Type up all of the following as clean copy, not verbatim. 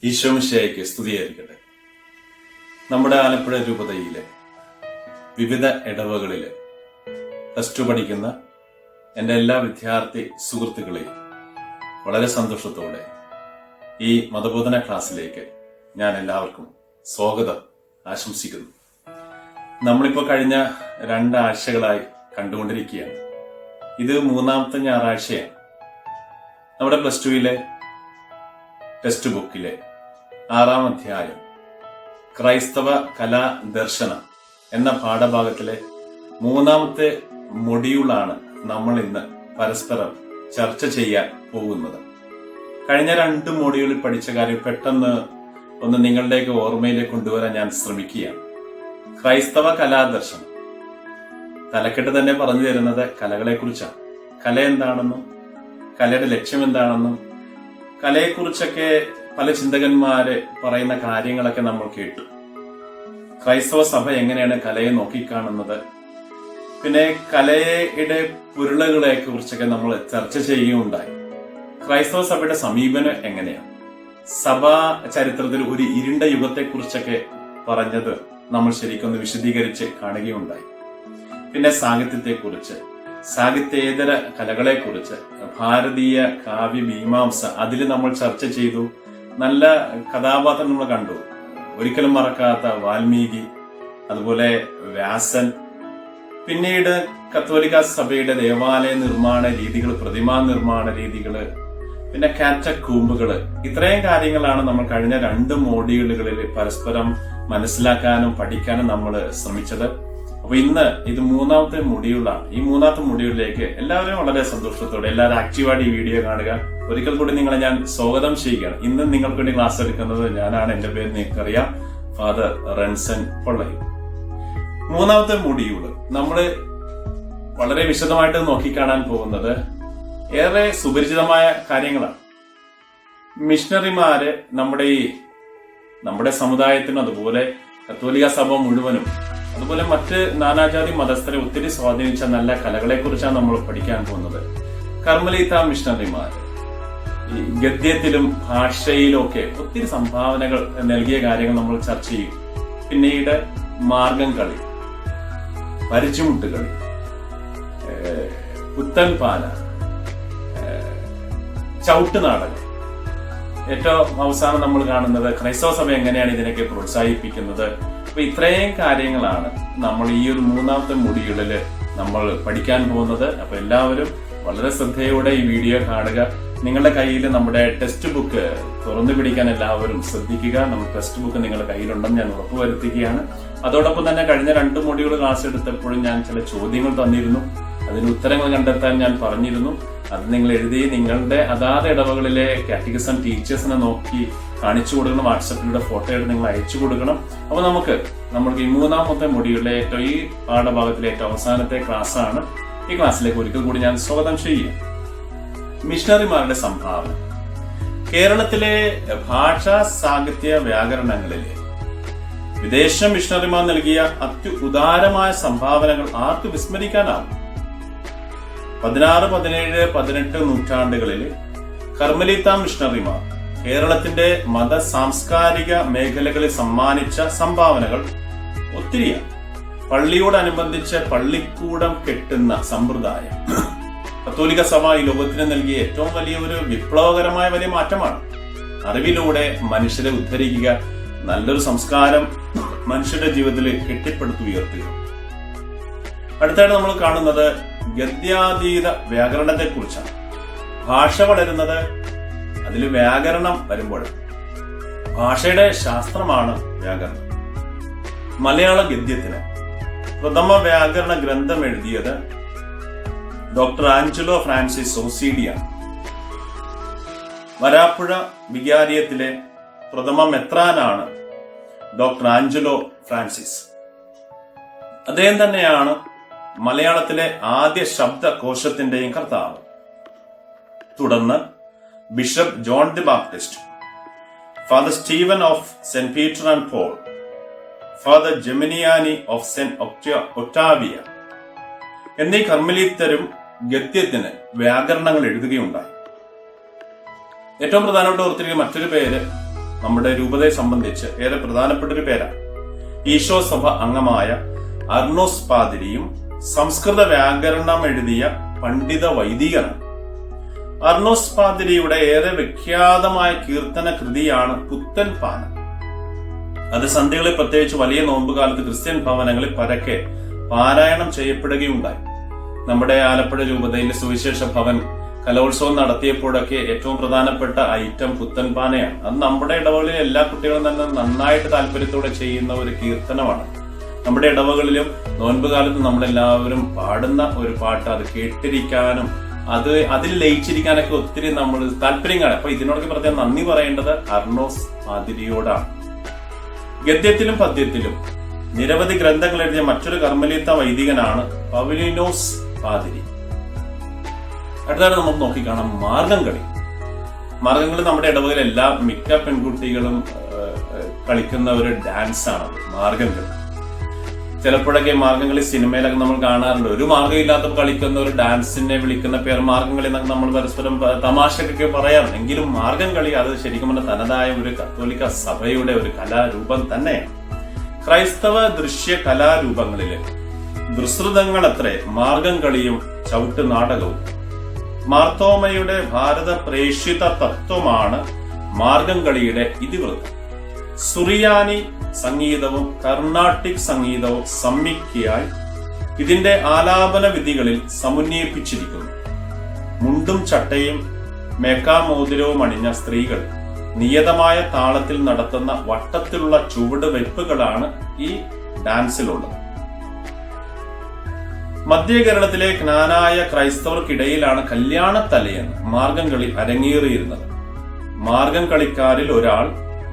ഈശോമിശിഹായ്ക്ക് സ്തുതിയായിരിക്കട്ടെ. നമ്മുടെ ആലപ്പുഴ രൂപതയിലെ വിവിധ ഇടവകളില് പ്ലസ് ടു പഠിക്കുന്ന എൻ്റെ എല്ലാ വിദ്യാർത്ഥി സുഹൃത്തുക്കളെയും വളരെ സന്തോഷത്തോടെ ഈ മതബോധന ക്ലാസ്സിലേക്ക് ഞാൻ എല്ലാവർക്കും സ്വാഗതം ആശംസിക്കുന്നു. നമ്മളിപ്പോൾ കഴിഞ്ഞ 2 ആഴ്ചകളായി കണ്ടുകൊണ്ടിരിക്കുകയാണ്. ഇത് 3ാമത്തെ ഞായറാഴ്ചയാണ്. നമ്മുടെ പ്ലസ് ടുവിലെ ടെക്സ്റ്റ് ബുക്കിലെ 6ാം അധ്യായം ക്രൈസ്തവ കലാ ദർശനം എന്ന പാഠഭാഗത്തിലെ 3ാമത്തെ മൊഡ്യൂളാണ് നമ്മൾ ഇന്ന് പരസ്പരം ചർച്ച ചെയ്യാൻ പോകുന്നത്. കഴിഞ്ഞ 2 മൊഡ്യൂളിൽ പഠിച്ച കാര്യം പെട്ടെന്ന് ഒന്ന് നിങ്ങളുടെയൊക്കെ ഓർമ്മയിലേക്ക് കൊണ്ടുവരാൻ ഞാൻ ശ്രമിക്കുകയാണ്. ക്രൈസ്തവ കലാദർശനം തലക്കെട്ട് തന്നെ പറഞ്ഞു തരുന്നത് കലകളെ കുറിച്ചാണ്. കല എന്താണെന്നും കലയുടെ ലക്ഷ്യം എന്താണെന്നും കലയെക്കുറിച്ചൊക്കെ പല ചിന്തകന്മാര് പറയുന്ന കാര്യങ്ങളൊക്കെ നമ്മൾ കേട്ടു. ക്രൈസ്തവ സഭ എങ്ങനെയാണ് കലയെ നോക്കിക്കാണുന്നത്, പിന്നെ കലയുടെ പൊരുളുകളെ കുറിച്ചൊക്കെ നമ്മൾ ചർച്ച ചെയ്യുകയുണ്ടായി. ക്രൈസ്തവ സഭയുടെ സമീപനം എങ്ങനെയാണ്, സഭാ ചരിത്രത്തിൽ ഒരു ഇരുണ്ട യുഗത്തെക്കുറിച്ചൊക്കെ പറഞ്ഞത് നമ്മൾ ശരിക്കൊന്ന് വിശദീകരിച്ച് കാണുകയുണ്ടായി. പിന്നെ സാഹിത്യത്തെക്കുറിച്ച്, സാഹിത്യേതര കലകളെക്കുറിച്ച്, ഭാരതീയ കാവ്യ മീമാംസ അതിൽ നമ്മൾ ചർച്ച ചെയ്തു. നല്ല കഥാപാത്രം നമ്മൾ കണ്ടു. ഒരിക്കലും മറക്കാത്ത വാൽമീകി, അതുപോലെ വ്യാസൻ. പിന്നീട് കത്തോലിക്ക സഭയുടെ ദേവാലയ നിർമ്മാണ രീതികൾ, പ്രതിമാ നിർമ്മാണ രീതികള്, പിന്നെ കാറ്റക്കൂമ്പുകള്, ഇത്രയും കാര്യങ്ങളാണ് നമ്മൾ കഴിഞ്ഞ 2 മോഡ്യൂളുകളിൽ പരസ്പരം മനസ്സിലാക്കാനും പഠിക്കാനും നമ്മൾ ശ്രമിച്ചത്. അപ്പൊ ഇന്ന് ഇത് 3ാമത്തെ മൊഡ്യൂളാണ്. ഈ 3ാമത്തെ മൊഡ്യൂളിലേക്ക് എല്ലാവരും വളരെ സന്തോഷത്തോടെ എല്ലാവരും ആക്റ്റീവായിട്ട് ഈ വീഡിയോ കാണുക. ഒരിക്കൽ കൂടി നിങ്ങളെ ഞാൻ സ്വാഗതം ചെയ്യുകയാണ്. ഇന്ന് നിങ്ങൾക്ക് വേണ്ടി ക്ലാസ് എടുക്കുന്നത് ഞാനാണ്. എന്റെ പേര് നിങ്ങൾക്കറിയാം, ഫാദർ റൺസൺ പൊള്ളയും. 3ാമത്തെ മൊഡ്യൂള് നമ്മള് വളരെ വിശദമായിട്ട് നോക്കിക്കാണാൻ പോകുന്നത് ഏറെ സുപരിചിതമായ കാര്യങ്ങളാണ്. മിഷണറിമാര് നമ്മുടെ സമുദായത്തിനും അതുപോലെ കത്തോലിക്ക സഭ മുഴുവനും അതുപോലെ മറ്റ് നാനാജാതി മതസ്ഥരെ ഒത്തിരി സ്വാധീനിച്ച നല്ല കലകളെ കുറിച്ചാണ് നമ്മൾ പഠിക്കാൻ പോകുന്നത്. കർമ്മലീത്ത മിഷണറിമാർ ഈ ഗദ്യത്തിലും ഭാഷയിലും ഒക്കെ ഒത്തിരി സംഭാവനകൾ നൽകിയ കാര്യങ്ങൾ നമ്മൾ ചർച്ച ചെയ്യും. പിന്നീട് മാർഗം കളി, പരിചുമുട്ടുകളി, പുത്തൻപാല, ചവിട്ടുനാടകം, ഏറ്റവും അവസാനം നമ്മൾ കാണുന്നത് ക്രൈസ്തവ സഭ എങ്ങനെയാണ് ഇതിനൊക്കെ പ്രോത്സാഹിപ്പിക്കുന്നത്. അപ്പൊ ഇത്രയും കാര്യങ്ങളാണ് നമ്മൾ ഈ ഒരു 3ാമത്തെ മൊഡ്യൂളില് നമ്മൾ പഠിക്കാൻ പോകുന്നത്. അപ്പൊ എല്ലാവരും വളരെ ശ്രദ്ധയോടെ ഈ വീഡിയോ കാണുക. നിങ്ങളുടെ കയ്യിൽ നമ്മുടെ ടെക്സ്റ്റ് ബുക്ക് തുറന്നു പിടിക്കാൻ എല്ലാവരും ശ്രദ്ധിക്കുക. നമ്മുടെ ടെക്സ്റ്റ് ബുക്ക് നിങ്ങളുടെ കയ്യിലുണ്ടെന്ന് ഞാൻ ഉറപ്പുവരുത്തുകയാണ്. അതോടൊപ്പം തന്നെ കഴിഞ്ഞ 2 മൊഡ്യൂൾ ക്ലാസ് എടുത്തപ്പോഴും ഞാൻ ചില ചോദ്യങ്ങൾ തന്നിരുന്നു. അതിന് ഉത്തരങ്ങൾ കണ്ടെത്താൻ ഞാൻ പറഞ്ഞിരുന്നു. അത് നിങ്ങൾ എഴുതി നിങ്ങളുടെ അതാത് ഇടവകളിലെ കാറ്റഗിസം ടീച്ചേഴ്സിനെ നോക്കി കാണിച്ചു കൊടുക്കണം. വാട്സപ്പിലൂടെ ഫോട്ടോ എടുത്ത് നിങ്ങൾ അയച്ചു കൊടുക്കണം. അപ്പൊ നമുക്ക് ഈ 3ാമത്തെ മൊഡ്യൂളിലെ ഈ പാഠഭാഗത്തിലെ ഏറ്റവും അവസാനത്തെ ക്ലാസ് ആണ്. ഈ ക്ലാസ്സിലേക്ക് ഒരിക്കൽ കൂടി ഞാൻ സ്വാഗതം ചെയ്യുക. മിഷണറിമാരുടെ സംഭാവന. കേരളത്തിലെ ഭാഷാ സാഹിത്യ വ്യാകരണങ്ങളിലെ വിദേശ മിഷണറിമാർ നൽകിയ അത്യുദാരമായ സംഭാവനകൾ ആർക്ക് വിസ്മരിക്കാനാവും? 16, 17, 18 നൂറ്റാണ്ടുകളിൽ കർമ്മലീത്ത മിഷണറിമാർ കേരളത്തിന്റെ മത സാംസ്കാരിക മേഖലകളിൽ സമ്മാനിച്ച സംഭാവനകൾ ഒത്തിരിയാണ്. പള്ളിയോടനുബന്ധിച്ച് പള്ളിക്കൂടം കെട്ടുന്ന സമ്പ്രദായം കത്തോലിക്ക സഭ ഈ ലോകത്തിന് നൽകിയ ഏറ്റവും വലിയ ഒരു വിപ്ലവകരമായ വലിയ മാറ്റമാണ്. അറിവിലൂടെ മനുഷ്യരെ ഉദ്ധരിക്കുക, നല്ലൊരു സംസ്കാരം മനുഷ്യരുടെ ജീവിതത്തിൽ കെട്ടിപ്പടുത്തുയർത്തുക. അടുത്തായിട്ട് നമ്മൾ കാണുന്നത് ഗദ്യാതീത വ്യാകരണത്തെ കുറിച്ചാണ്. ഭാഷ വളരുന്നത് അതിൽ വ്യാകരണം വരുമ്പോൾ. ഭാഷയുടെ ശാസ്ത്രമാണ് വ്യാകരണം. മലയാള ഗദ്യത്തിന് പ്രഥമ വ്യാകരണ ഗ്രന്ഥം എഴുതിയത് ഡോക്ടർ ആഞ്ചലോ ഫ്രാൻസിസ് ഓസിഡിയാണ്. വരാപ്പുഴ വികാരിയത്തിലെ പ്രഥമ മെത്രാനാണ് ഡോക്ടർ ആഞ്ചലോ ഫ്രാൻസിസ്. അദ്ദേഹം തന്നെയാണ് മലയാളത്തിലെ ആദ്യ ശബ്ദകോശത്തിന്റെയും കർത്താവ്. തുടർന്ന് bishop John the Baptist, father Steven of Saint Peter and Paul, father Geminiani of Saint Octavia എന്നീ കർമ്മലീത്തരും ഗദ്യത്തിന് വ്യാകരണങ്ങൾ എഴുതുകയുണ്ടായി. ഏറ്റവും പ്രധാനപ്പെട്ട ഓർത്തിരിക്കുന്ന മറ്റൊരു പേര് നമ്മുടെ രൂപതയെ സംബന്ധിച്ച് ഏറെ പ്രധാനപ്പെട്ട ഒരു പേരാണ്. ഈശോ സഭ അംഗമായ അർണോസ് പാതിരിയും സംസ്കൃത വ്യാകരണം എഴുതിയ പണ്ഡിത വൈദികനാണ്. അർണോസ് പാതിരിയുടെ ഏറെ വിഖ്യാതമായ കീർത്തന കൃതിയാണ് പുത്തൻ പാന. അത് സന്ധ്യകളിൽ, പ്രത്യേകിച്ച് വലിയ നോമ്പുകാലത്ത് ക്രിസ്ത്യൻ ഭവനങ്ങളിൽ പരക്കെ പാരായണം ചെയ്യപ്പെടുകയുണ്ടായി. നമ്മുടെ ആലപ്പുഴ രൂപതയിൽ സുവിശേഷ ഭവൻ കലോത്സവം നടത്തിയപ്പോഴൊക്കെ ഏറ്റവും പ്രധാനപ്പെട്ട ഐറ്റം പുത്തൻ പാനയാണ്. അത് നമ്മുടെ ഇടവകളിൽ എല്ലാ കുട്ടികളും തന്നെ നന്നായിട്ട് താല്പര്യത്തോടെ ചെയ്യുന്ന ഒരു കീർത്തനമാണ്. നമ്മുടെ ഇടവകളിലും നോൻപുകാലത്ത് നമ്മളെല്ലാവരും പാടുന്ന ഒരു പാട്ട്, അത് കേട്ടിരിക്കാനും അതിൽ ലയിച്ചിരിക്കാനൊക്കെ ഒത്തിരി നമ്മൾ താല്പര്യം കാണും. അപ്പൊ ഇതിനോടൊക്കെ പ്രത്യേകം നന്ദി പറയേണ്ടത് അർണോസ് പാതിരിയോടാണ്. ഗദ്യത്തിലും പദ്യത്തിലും നിരവധി ഗ്രന്ഥങ്ങൾ എഴുതിയ മറ്റൊരു കർമ്മലീത്ത വൈദികനാണ് പൗലിനോസ് പാതിരി. അടുത്താണ് നമുക്ക് നോക്കിക്കാണാം മാർഗംകളി. മാർഗംകളി നമ്മുടെ ഇടവകയിൽ മിക്ക പെൺകുട്ടികളും കളിക്കുന്ന ഒരു ഡാൻസാണ് മാർഗംകളി. ചിലപ്പോഴൊക്കെ മാർഗംകളി സിനിമയിലൊക്കെ നമ്മൾ കാണാറുണ്ട്. ഒരു മാർഗമില്ലാത്തപ്പോൾ കളിക്കുന്ന ഒരു ഡാൻസിനെ വിളിക്കുന്ന പേർ മാർഗംകളി എന്നൊക്കെ നമ്മൾ പരസ്പരം തമാശക്കൊക്കെ പറയാറുണ്ട്. എങ്കിലും മാർഗംകളി അത് ശരിക്കും പറഞ്ഞ തനതായ ഒരു കത്തോലിക്ക സഭയുടെ ഒരു കലാരൂപം തന്നെയാണ്. ക്രൈസ്തവ ദൃശ്യ കലാരൂപങ്ങളിലെ വിസ്തൃതങ്ങളത്രേ മാർഗംകളിയും ചവിട്ട് നാടകവും. മാർത്തോമയുടെ ഭാരത പ്രേക്ഷിത തത്വമാണ് മാർഗംകളിയുടെ ഇതിവൃത്തം. സുറിയാനി സംഗീതവും കർണാട്ടിക് സംഗീതവും സമ്മിക്കയായി ഇതിന്റെ ആലാപന വിധികളിൽ സമന്വയിപ്പിച്ചിരിക്കുന്നു. മുണ്ടും ചട്ടയും മേക്കാമോതിരവും അണിഞ്ഞ സ്ത്രീകൾ നിയതമായ താളത്തിൽ നടത്തുന്ന വട്ടത്തിലുള്ള ചുവടുവയ്പ്പുകളാണ് ഈ ഡാൻസിലുള്ളത്. മധ്യ കേരളത്തിലെ ജ്ഞാനായ ക്രൈസ്തവർക്കിടയിലാണ് കല്യാണത്തലേന്ന് മാർഗംകളി അരങ്ങേറിയിരുന്നത്. മാർഗം കളിക്കാരിൽ ഒരാൾ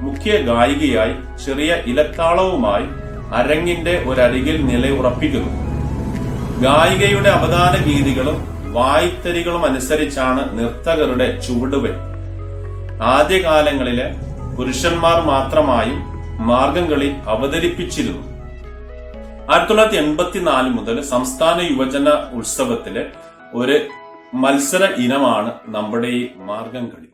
മുഖ്യ ഗായികയായി ചെറിയ ഇലത്താളവുമായി അരങ്ങിന്റെ ഒരരികിൽ നിലയുറപ്പിക്കുന്നു. ഗായികയുടെ അവതാര ഗീതികളും വായ്ത്തരികളും അനുസരിച്ചാണ് നർത്തകരുടെ ചുവടുവയ്പ്. ആദ്യകാലങ്ങളിലെ പുരുഷന്മാർ മാത്രമായും മാർഗംകളി അവതരിപ്പിച്ചിരുന്നു. 1984 മുതൽ സംസ്ഥാന യുവജന ഉത്സവത്തിലെ ഒരു മത്സര ഇനമാണ് നമ്മുടെ ഈ മാർഗംകളി.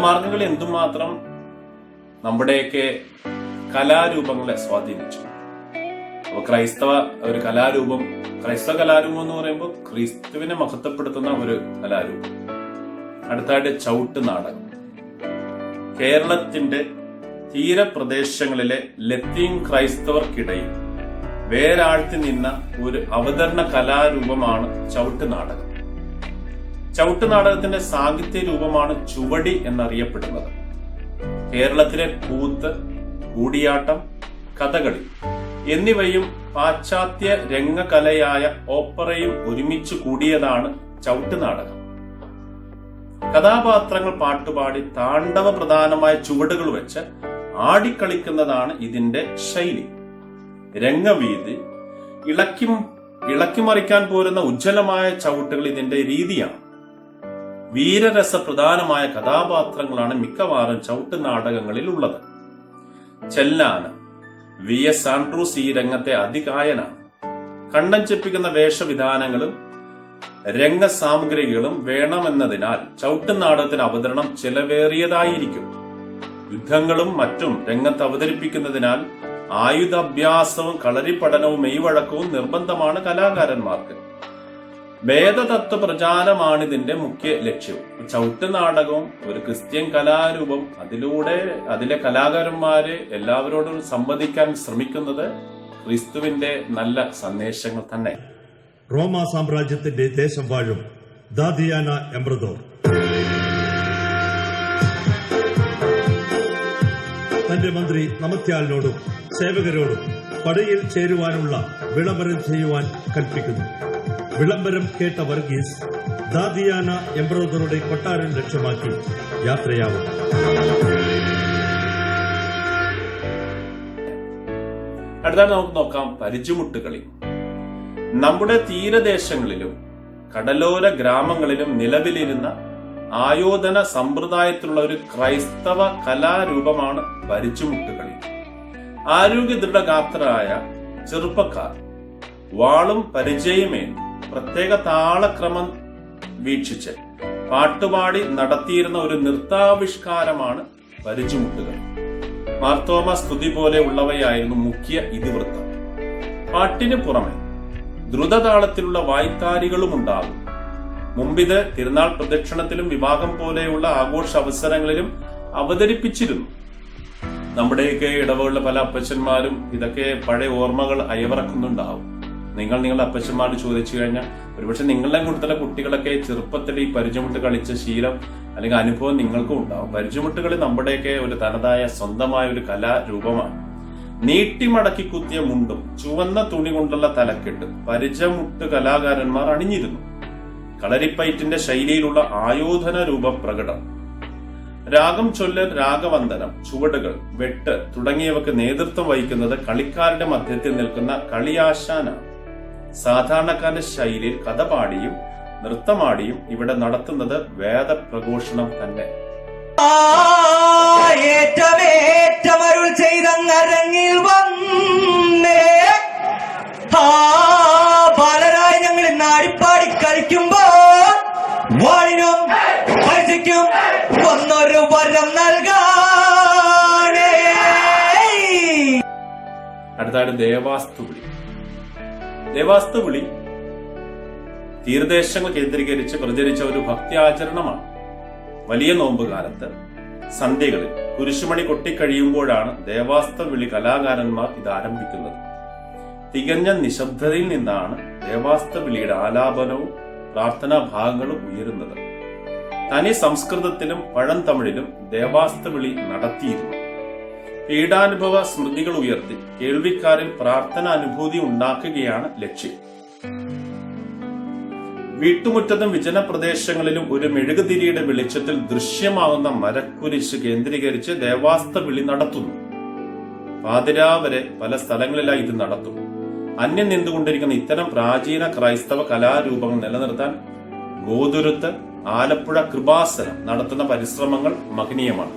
മാർഗംകളി എന്തുമാത്രം നമ്മുടെയൊക്കെ കലാരൂപങ്ങളെ സ്വാധീനിച്ചു. അപ്പോൾ ക്രൈസ്തവ കലാരൂപം എന്ന് പറയുമ്പോൾ ക്രിസ്തുവിനെ മഹത്വപ്പെടുത്തുന്ന ഒരു കലാരൂപം. അടുത്തായിട്ട് ചവിട്ട് നാടകം. കേരളത്തിന്റെ തീരപ്രദേശങ്ങളിലെ ലത്തീൻ ക്രൈസ്തവർക്കിടയിൽ വേരാഴ്ത്തി നിന്ന ഒരു അവതരണ കലാരൂപമാണ് ചവിട്ട് നാടകം. ചവിട്ട് നാടകത്തിന്റെ സാഹിത്യ രൂപമാണ് ചുവടി എന്നറിയപ്പെടുന്നത്. കേരളത്തിലെ കൂത്ത്, കൂടിയാട്ടം, കഥകളി എന്നിവയും പാശ്ചാത്യ രംഗകലയായ ഓപ്പറയും ഒരുമിച്ച് കൂടിയതാണ് ചവിട്ട് നാടകം. കഥാപാത്രങ്ങൾ പാട്ടുപാടി താണ്ഡവ പ്രധാനമായ ചുവടുകൾ വെച്ച് ആടിക്കളിക്കുന്നതാണ് ഇതിന്റെ ശൈലി. രംഗവീതി ഇളക്കിമറിക്കാൻ പോരുന്ന ഉജ്ജ്വലമായ ചവിട്ടുകൾ ഇതിന്റെ രീതിയാണ്. വീരരസ പ്രധാനമായ കഥാപാത്രങ്ങളാണ് മിക്കവാറും ചവിട്ട് നാടകങ്ങളിൽ ഉള്ളത്. ചെല്ലാനം VS ആൻഡ്രൂസ് ഈ രംഗത്തെ അതികായനാണ്. കണ്ടം ചെപ്പിക്കുന്ന വേഷവിധാനങ്ങളും രംഗസാമഗ്രികളും വേണമെന്നതിനാൽ ചവിട്ട് നാടകത്തിന് അവതരണം ചെലവേറിയതായിരിക്കും. യുദ്ധങ്ങളും മറ്റും രംഗത്ത് അവതരിപ്പിക്കുന്നതിനാൽ ആയുധാഭ്യാസവും കളരിപഠനവും മെയ്വഴക്കവും നിർബന്ധമാണ് കലാകാരന്മാർക്ക്. വേദതത്വ പ്രചാരമാണ് ഇതിന്റെ മുഖ്യ ലക്ഷ്യം. ചവിട്ട് നാടകവും ഒരു ക്രിസ്ത്യൻ കലാരൂപം. അതിലെ കലാകാരന്മാര് എല്ലാവരോടും സംവദിക്കാൻ ശ്രമിക്കുന്നത് ക്രിസ്തുവിന്റെ നല്ല സന്ദേശങ്ങൾ തന്നെ. റോമ സാമ്രാജ്യത്തിന്റെ ദേശം വാഴും ദാദിയാന എംബ്രദോർ തന്റെ മന്ത്രി നമത്യാലിനോടും സേവകരോടും പടയിൽ ചേരുവാനുള്ള വിളംബരം ചെയ്യുവാൻ കൽപ്പിക്കുന്നു. വിളംബരം കേട്ട വർഗീസ് ദാദിയാന എംബ്രോദറുടെ കൊട്ടാരം ലക്ഷ്യമാക്കി യാത്രയാവും. അടുത്താണ് നമുക്ക് നോക്കാം പരിചമുട്ടുകളി. നമ്മുടെ തീരദേശങ്ങളിലും കടലോര ഗ്രാമങ്ങളിലും നിലവിലിരുന്ന ആയോധന സമ്പ്രദായത്തിലുള്ള ഒരു ക്രൈസ്തവ കലാരൂപമാണ് പരിചമുട്ടുകളി. ആരോഗ്യ ദൃഢഗാത്രരായ ചെറുപ്പക്കാർ വാളും പരിചയമേൻ പ്രത്യേക താളക്രമം വീക്ഷിച്ച് പാട്ടുപാടി നടത്തിയിരുന്ന ഒരു നൃത്താവിഷ്കാരമാണ് പരിചമുട്ടുകളി. മാർത്തോമ സ്തുതി പോലെ ഉള്ളവയായിരുന്നു മുഖ്യ ഇതിവൃത്തം. പാട്ടിന് പുറമെ ദ്രുതതാളത്തിലുള്ള വായ്ത്താരികളും ഉണ്ടാകും. മുമ്പിത് തിരുനാൾ പ്രദക്ഷിണത്തിലും വിവാഹം പോലെയുള്ള ആഘോഷ അവസരങ്ങളിലും അവതരിപ്പിച്ചിരുന്നു. നമ്മുടെയൊക്കെ ഇടവകളിലെ പല അപ്പച്ചന്മാരും ഇതൊക്കെ പഴയ ഓർമ്മകൾ അയവിറക്കുന്നുണ്ടാവും. നിങ്ങളുടെ അപ്പച്ചന്മാരോട് ചോദിച്ചു കഴിഞ്ഞാൽ ഒരുപക്ഷെ നിങ്ങളുടെ കൂട്ടത്തിലെ കുട്ടികളൊക്കെ ചെറുപ്പത്തിൽ ഈ പരിചമുട്ട് കളിച്ച ശീലം അല്ലെങ്കിൽ അനുഭവം നിങ്ങൾക്കും ഉണ്ടാവും. പരിചമുട്ട് കളി നമ്മുടെയൊക്കെ ഒരു തനതായ സ്വന്തമായ ഒരു കലാരൂപമാണ്. നീട്ടിമടക്കി കുത്തിയ മുണ്ടും ചുവന്ന തുണി കൊണ്ടുള്ള തലക്കെട്ട് പരിചമുട്ട് കലാകാരന്മാർ അണിഞ്ഞിരുന്നു. കളരിപ്പയറ്റിന്റെ ശൈലിയിലുള്ള ആയോധന രൂപം പ്രകടം. രാഗം ചൊല്ലൽ, രാഗവന്ദനം, ചുവടുകൾ, വെട്ട് തുടങ്ങിയവക്ക് നേതൃത്വം വഹിക്കുന്നത് കളിക്കാരുടെ മധ്യത്തിൽ നിൽക്കുന്ന കളിയാശാനാണ്. സാധാരണക്കാരന്റെ ശൈലിയിൽ കഥ പാടിയും നൃത്തമാടിയും ഇവിടെ നടത്തുന്നത് വേദപ്രഘോഷണം തന്നെ. ഏറ്റമേറ്റമരുൾ ചെയ്തങ്ങരങ്ങിൽ വന്നേ ബാലരായ ഞങ്ങൾ നാടിപ്പാടി കളിക്കുമ്പോൾ വാളിനും പൈസയ്ക്കും ഒന്നൊരു വരം നൽകാനേ. അടുത്തായിട്ട് ദേവാസ്തുവിളി. ദേവാസ്തുവിളി തീരദേശങ്ങൾ കേന്ദ്രീകരിച്ച് പ്രചരിച്ച ഒരു ഭക്തി ആചരണമാണ്. വലിയ നോമ്പ് കാലത്ത് സന്ധ്യകളിൽ കുരിശുമണി കൊട്ടിക്കഴിയുമ്പോഴാണ് ദേവാസ്തവിളി കലാകാരന്മാർ ഇത് ആരംഭിക്കുന്നത്. തികഞ്ഞ നിശബ്ദതയിൽ നിന്നാണ് ദേവാസ്തവിളിയുടെ ആലാപനവും പ്രാർത്ഥനാ ഭാഗങ്ങളും ഉയരുന്നത്. തനി സംസ്കൃതത്തിലും പഴന്തമിഴിലും ദേവാസ്തവിളി നടത്തിയിരുന്നു. പീഡാനുഭവ സ്മൃതികൾ ഉയർത്തി കേൾവിക്കാരിൽ പ്രാർത്ഥന അനുഭൂതി ഉണ്ടാക്കുകയാണ് ലക്ഷ്യം. വീട്ടുമുറ്റത്തും വിജനപ്രദേശങ്ങളിലും ഒരു മെഴുകുതിരിയുടെ വെളിച്ചത്തിൽ ദൃശ്യമാകുന്ന മരക്കുരിശ് കേന്ദ്രീകരിച്ച് ദേവാസ്തവിളി നടത്തുന്നു. പാതിരാവരെ പല സ്ഥലങ്ങളിലായി ഇത് നടത്തും. അന്യം നിന്നുകൊണ്ടിരിക്കുന്ന ഇത്തരം പ്രാചീന ക്രൈസ്തവ കലാരൂപങ്ങൾ നിലനിർത്താൻ ഗോതുരുത്ത്, ആലപ്പുഴ കൃപാസനം നടത്തുന്ന പരിശ്രമങ്ങൾ മഹനീയമാണ്.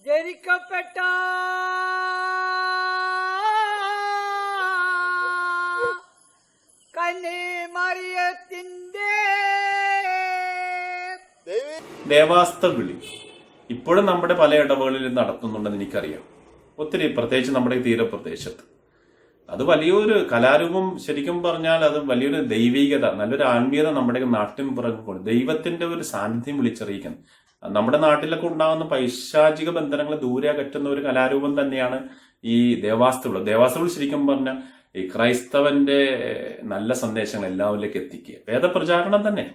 ജനിക്കപ്പെട്ട കന്യമറിയത്തിന്റെ ദേവാസ്തവിളി ഇപ്പോഴും നമ്മുടെ പല ഇടവകളിലും നടത്തുന്നുണ്ടെന്ന് എനിക്കറിയാം. ഒത്തിരി, പ്രത്യേകിച്ച് നമ്മുടെ തീരപ്രദേശത്ത്. അത് വലിയൊരു കലാരൂപം. ശരിക്കും പറഞ്ഞാൽ അത് വലിയൊരു ദൈവികത, നല്ലൊരു ആത്മീയത നമ്മുടെ നാട്ടിൻ പുറകെ ദൈവത്തിന്റെ ഒരു സാന്നിധ്യം വിളിച്ചറിയിക്കുന്നു. നമ്മുടെ നാട്ടിലൊക്കെ ഉണ്ടാകുന്ന പൈശാചിക ബന്ധനങ്ങളെ ദൂരെ അകറ്റുന്ന ഒരു കലാരൂപം തന്നെയാണ് ഈ ദേവാസ്തവിളി. ദേവാസ്തവിളി ശരിക്കും പറഞ്ഞാൽ ഈ ക്രൈസ്തവന്റെ നല്ല സന്ദേശങ്ങൾ എല്ലാവരിലേക്ക് എത്തിക്കുക, വേദപ്രചാരണം തന്നെ.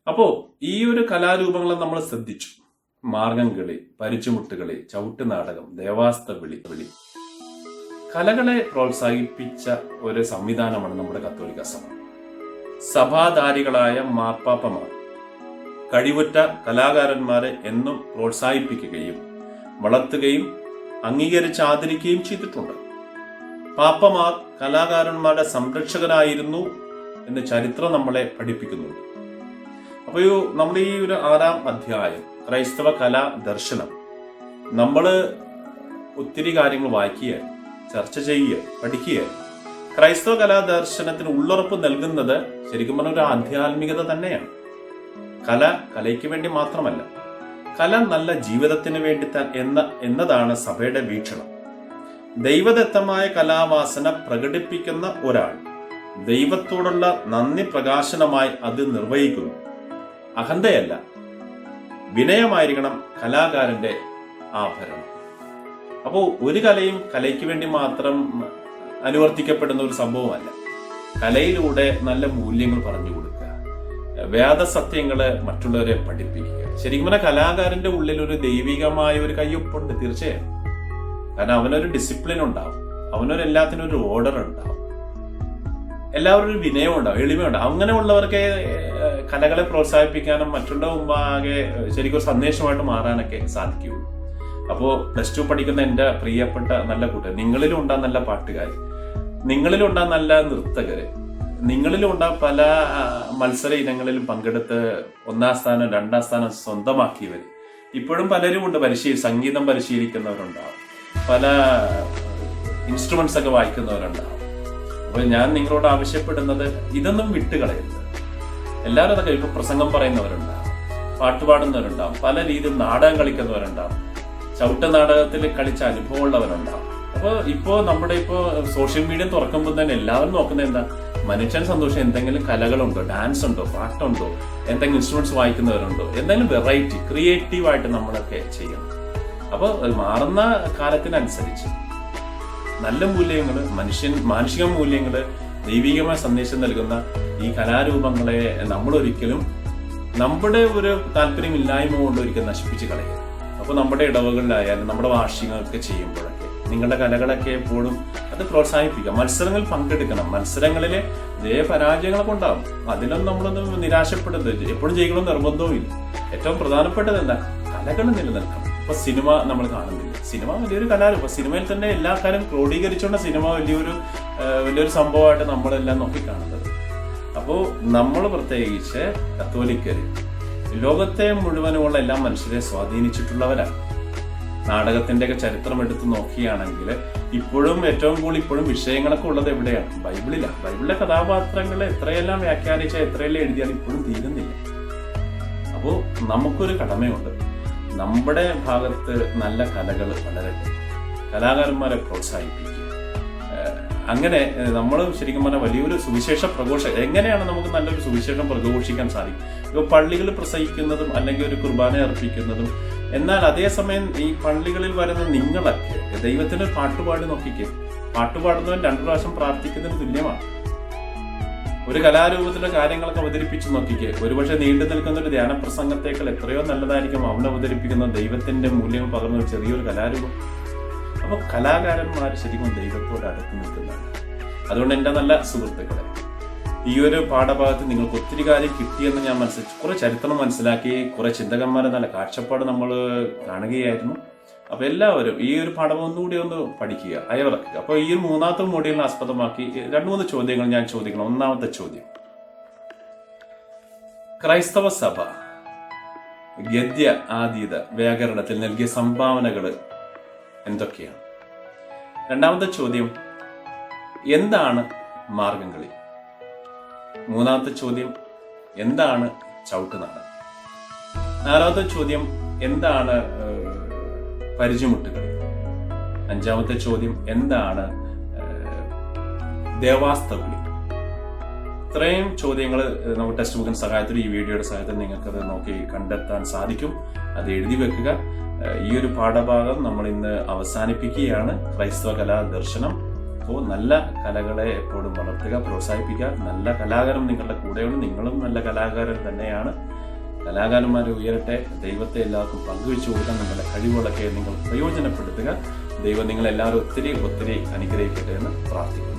അപ്പോ ഈ ഒരു കലാരൂപങ്ങളെ നമ്മൾ ശ്രദ്ധിച്ചു. മാർഗംകളി, പരിചമുട്ടുകളി, ചവിട്ട് നാടകം, ദേവാസ്തവിളി. കലകളെ പ്രോത്സാഹിപ്പിച്ച ഒരു സംവിധാനമാണ് നമ്മുടെ കത്തോലിക്ക സഭ. സഭാധാരികളായ മാർപ്പാപ്പമാർ കഴിവുറ്റ കലാകാരന്മാരെ എന്നും പ്രോത്സാഹിപ്പിക്കുകയും വളർത്തുകയും അംഗീകരിച്ച് ആദരിക്കുകയും ചെയ്തിട്ടുണ്ട്. പാപ്പമാർ കലാകാരന്മാരുടെ സംരക്ഷകരായിരുന്നു എന്ന് ചരിത്രം നമ്മളെ പഠിപ്പിക്കുന്നുണ്ട്. അപ്പോൾ നമ്മുടെ ഈ ഒരു 6-ാം അധ്യായം ക്രൈസ്തവ കലാ ദർശനം, നമ്മൾ ഒത്തിരി കാര്യങ്ങൾ വായിക്കുക, ചർച്ച ചെയ്യുക, പഠിക്കുക. ക്രൈസ്തവ കലാദർശനത്തിന് ഉള്ളുറപ്പ് നൽകുന്നത് ശരിക്കും പറഞ്ഞ ഒരു ആധ്യാത്മികത തന്നെയാണ്. കല കലയ്ക്ക് വേണ്ടി മാത്രമല്ല, കല നല്ല ജീവിതത്തിന് വേണ്ടി എന്നതാണ് സഭയുടെ വീക്ഷണം. ദൈവദത്തമായ കലാവാസന പ്രകടിപ്പിക്കുന്ന ഒരാൾ ദൈവത്തോടുള്ള നന്ദി പ്രകാശനമായി അത് നിർവഹിക്കുന്നു. അഹന്തയല്ല, വിനയമായിരിക്കണം കലാകാരന്റെ ആഭരണം. അപ്പോൾ ഒരു കലയും കലയ്ക്ക് വേണ്ടി മാത്രം അനുവർത്തിക്കപ്പെടുന്ന ഒരു സംഭവമല്ല. കലയിലൂടെ നല്ല മൂല്യങ്ങൾ പറഞ്ഞു കൊടുക്കുക, വേദസത്യങ്ങള് മറ്റുള്ളവരെ പഠിപ്പിക്കുക. ശരിക്കും പറഞ്ഞാൽ കലാകാരന്റെ ഉള്ളിൽ ഒരു ദൈവികമായ ഒരു കയ്യൊപ്പുണ്ട് തീർച്ചയായും. കാരണം അവനൊരു ഡിസിപ്ലിൻ ഉണ്ടാവും, അവനൊരു എല്ലാത്തിനും ഒരു ഓർഡർ ഉണ്ടാവും, എല്ലാവരും ഒരു വിനയം ഉണ്ടാവും, എളിമയുണ്ടാവും. അങ്ങനെയുള്ളവർക്ക് കലകളെ പ്രോത്സാഹിപ്പിക്കാനും മറ്റുള്ള മുമ്പാകെ ശരിക്കും ഒരു സന്ദേശമായിട്ട് മാറാനൊക്കെ സാധിക്കുകയുള്ളൂ. അപ്പോൾ +2 പഠിക്കുന്ന എൻ്റെ പ്രിയപ്പെട്ട നല്ല കൂട്ടുകാർ, നിങ്ങളിലും ഉണ്ടാകും നല്ല പാട്ടുകാർ, നിങ്ങളിലും ഉണ്ടാകും നല്ല നൃത്തകര്, നിങ്ങളിലും ഉണ്ടാകും പല മത്സര ഇനങ്ങളിലും പങ്കെടുത്ത് 1ാം സ്ഥാനം 2ാം സ്ഥാനം സ്വന്തമാക്കിയവർ. ഇപ്പോഴും പലരും ഉണ്ട്, സംഗീതം പരിശീലിക്കുന്നവരുണ്ടാവും, പല ഇൻസ്ട്രുമെന്റ്സ് ഒക്കെ വായിക്കുന്നവരുണ്ടാവും. അപ്പോൾ ഞാൻ നിങ്ങളോട് ആവശ്യപ്പെടുന്നത് ഇതൊന്നും വിട്ടുകളയരുത്. എല്ലാവരും അതൊക്കെ ഇപ്പൊ പ്രസംഗം പറയുന്നവരുണ്ടാവും, പാട്ടുപാടുന്നവരുണ്ടാവും, പല രീതിയിൽ നാടകം കളിക്കുന്നവരുണ്ടാവും, ചവിട്ട് നാടകത്തിൽ കളിച്ച അനുഭവമുള്ളവരുണ്ടാവും. അപ്പോൾ നമ്മുടെ സോഷ്യൽ മീഡിയ തുറക്കുമ്പോൾ തന്നെ എല്ലാവരും നോക്കുന്നത് എന്താ? മനുഷ്യൻ സന്തോഷം എന്തെങ്കിലും കലകളുണ്ടോ, ഡാൻസ് ഉണ്ടോ, പാട്ടുണ്ടോ, എന്തെങ്കിലും ഇൻസ്ട്രുമെന്റ്സ് വായിക്കുന്നവരുണ്ടോ, എന്തെങ്കിലും വെറൈറ്റി ക്രിയേറ്റീവായിട്ട് നമ്മളൊക്കെ ചെയ്യണം. അപ്പോൾ മാറുന്ന കാലത്തിനനുസരിച്ച് നല്ല മൂല്യങ്ങള്, മാനുഷിക മൂല്യങ്ങള്, ദൈവികമായ സന്ദേശം നൽകുന്ന ഈ കലാരൂപങ്ങളെ നമ്മളൊരിക്കലും നമ്മുടെ ഒരു താല്പര്യമില്ലായ്മ കൊണ്ട് ഒരിക്കലും നശിപ്പിച്ച് കളയുക. അപ്പോൾ നമ്മുടെ ഇടവകളിലായാലും നമ്മുടെ വാർഷികങ്ങളൊക്കെ ചെയ്യുമ്പോഴൊക്കെ നിങ്ങളുടെ കലകളൊക്കെ എപ്പോഴും അത് പ്രോത്സാഹിപ്പിക്കുക. മത്സരങ്ങളിൽ പങ്കെടുക്കണം. മത്സരങ്ങളിലെ ജയപരാജയങ്ങളൊക്കെ ഉണ്ടാകും, അതിലൊന്നും നമ്മളൊന്നും നിരാശപ്പെടുന്നത്. എപ്പോഴും ജയിക്കണം നിർബന്ധവുമില്ല. ഏറ്റവും പ്രധാനപ്പെട്ടത് എന്താ? കലകൾ നിലനിൽക്കണം. ഇപ്പൊ സിനിമ നമ്മൾ കാണുന്നില്ല, സിനിമ വലിയൊരു കലാരൂപം. സിനിമയിൽ തന്നെ എല്ലാ കാലം ക്രോഡീകരിച്ചുകൊണ്ട് സിനിമ വലിയൊരു സംഭവമായിട്ട് നമ്മളെല്ലാം നോക്കിക്കാണുന്നത്. അപ്പോൾ നമ്മൾ പ്രത്യേകിച്ച് കത്തോലിക്കര് ലോകത്തെ മുഴുവനുമുള്ള എല്ലാ മനുഷ്യരെ സ്വാധീനിച്ചിട്ടുള്ളവരാണ്. നാടകത്തിന്റെ ഒക്കെ ചരിത്രം എടുത്ത് നോക്കുകയാണെങ്കിൽ ഇപ്പോഴും ഏറ്റവും കൂടുതൽ ഇപ്പോഴും വിഷയങ്ങളൊക്കെ ഉള്ളത് എവിടെയാണ്? ബൈബിളിലാണ്. ബൈബിളിലെ കഥാപാത്രങ്ങളെ എത്രയെല്ലാം വ്യാഖ്യാനിച്ചാൽ എത്രയെല്ലാം എഴുതിയാൽ ഇപ്പോഴും തീരുന്നില്ല. അപ്പോൾ നമുക്കൊരു കടമയുണ്ട്, നമ്മുടെ ഭാഗത്ത് നല്ല കലകൾ വളരട്ടെ, കലാകാരന്മാരെ പ്രോത്സാഹിപ്പിക്കുക. അങ്ങനെ നമ്മൾ ശരിക്കും പറഞ്ഞാൽ വലിയൊരു സുവിശേഷ പ്രഘോഷണം. എങ്ങനെയാണ് നമുക്ക് നല്ലൊരു സുവിശേഷം പ്രഘോഷിക്കാൻ സാധിക്കും? ഇപ്പോൾ പള്ളികൾ പ്രസംഗിക്കുന്നതും അല്ലെങ്കിൽ ഒരു കുർബാന അർപ്പിക്കുന്നതും, എന്നാൽ അതേസമയം ഈ പള്ളികളിൽ വരുന്ന നിങ്ങളൊക്കെ ദൈവത്തിന് പാട്ടുപാടി നോക്കിക്കേ. പാട്ടുപാടുന്നവൻ 2 പ്രാവശ്യം പ്രാർത്ഥിക്കുന്നതിന് തുല്യമാണ്. ഒരു കലാരൂപത്തിലെ കാര്യങ്ങളൊക്കെ അവതരിപ്പിച്ച് നോക്കിക്കേ. ഒരുപക്ഷെ നീണ്ടു നിൽക്കുന്ന ഒരു ധ്യാന പ്രസംഗത്തേക്കാൾ എത്രയോ നല്ലതായിരിക്കും അവൻ അവതരിപ്പിക്കുന്ന ദൈവത്തിന്റെ മൂല്യങ്ങൾ പകർന്ന ഒരു ചെറിയൊരു കലാരൂപം. അപ്പോൾ കലാകാരന്മാർ ശരിക്കും ദൈവത്തോട് അടുത്ത് നിൽക്കുന്നതാണ്. അതുകൊണ്ട് എൻ്റെ നല്ല സുഹൃത്തുക്കളെ, ഈ ഒരു പാഠഭാഗത്ത് നിങ്ങൾക്ക് ഒത്തിരി കാര്യം കിട്ടിയെന്ന് ഞാൻ മനസ്സിലാക്കി. കുറെ ചരിത്രം മനസ്സിലാക്കി, കുറെ ചിന്തകന്മാരെ നല്ല കാഴ്ചപ്പാട് നമ്മൾ കാണുകയായിരുന്നു. അപ്പൊ എല്ലാവരും ഈ ഒരു പാഠം ഒന്നുകൂടി ഒന്ന് പഠിക്കുക, അയവിറക്കുക. അപ്പൊ ഈ 3ാമത്തെ മോഡ്യൂളിനെ ആസ്പദമാക്കി 2-3 ചോദ്യങ്ങൾ ഞാൻ ചോദിക്കണം. 1ാമത്തെ ചോദ്യം, ക്രൈസ്തവ സഭ ഗദ്യ ആതീത വ്യാകരണത്തിൽ നൽകിയ സംഭാവനകൾ എന്തൊക്കെയാണ്? 2ാമത്തെ ചോദ്യം, എന്താണ് മാർഗംകളി? 3ാമത്തെ ചോദ്യം, എന്താണ് ചവിട്ടുനാടകം? 4ാമത്തെ ചോദ്യം, എന്താണ് പരിചമുട്ടുകളി? 5ാമത്തെ ചോദ്യം, എന്താണ് ദേവാസ്തവിളി? ഇത്രയും ചോദ്യങ്ങൾ നമുക്ക് ടെക്സ്റ്റ് ബുക്കിന്റെ സഹായത്തിൽ, ഈ വീഡിയോയുടെ സഹായത്തിൽ നിങ്ങൾക്കത് നോക്കി കണ്ടെത്താൻ സാധിക്കും. അത് എഴുതി വെക്കുക. ഈ ഒരു പാഠഭാഗം നമ്മൾ ഇന്ന് അവസാനിപ്പിക്കുകയാണ്. ക്രൈസ്തവ കലാ ദർശനം. അപ്പോൾ നല്ല കലകളെ എപ്പോഴും വളർത്തുക, പ്രോത്സാഹിപ്പിക്കുക. നല്ല കലാകാരൻ നിങ്ങളുടെ കൂടെയുണ്ട്, നിങ്ങളും നല്ല കലാകാരൻ തന്നെയാണ്. കലാകാരന്മാരെ ഉയരട്ടെ. ദൈവത്തെ എല്ലാവർക്കും പങ്കുവെച്ചു കൊടുക്കാൻ നിങ്ങളുടെ കഴിവുകളൊക്കെ നിങ്ങൾ പ്രയോജനപ്പെടുത്തുക. ദൈവം നിങ്ങളെല്ലാവരും ഒത്തിരി ഒത്തിരി അനുഗ്രഹിക്കട്ടെ എന്ന് പ്രാർത്ഥിക്കുന്നു.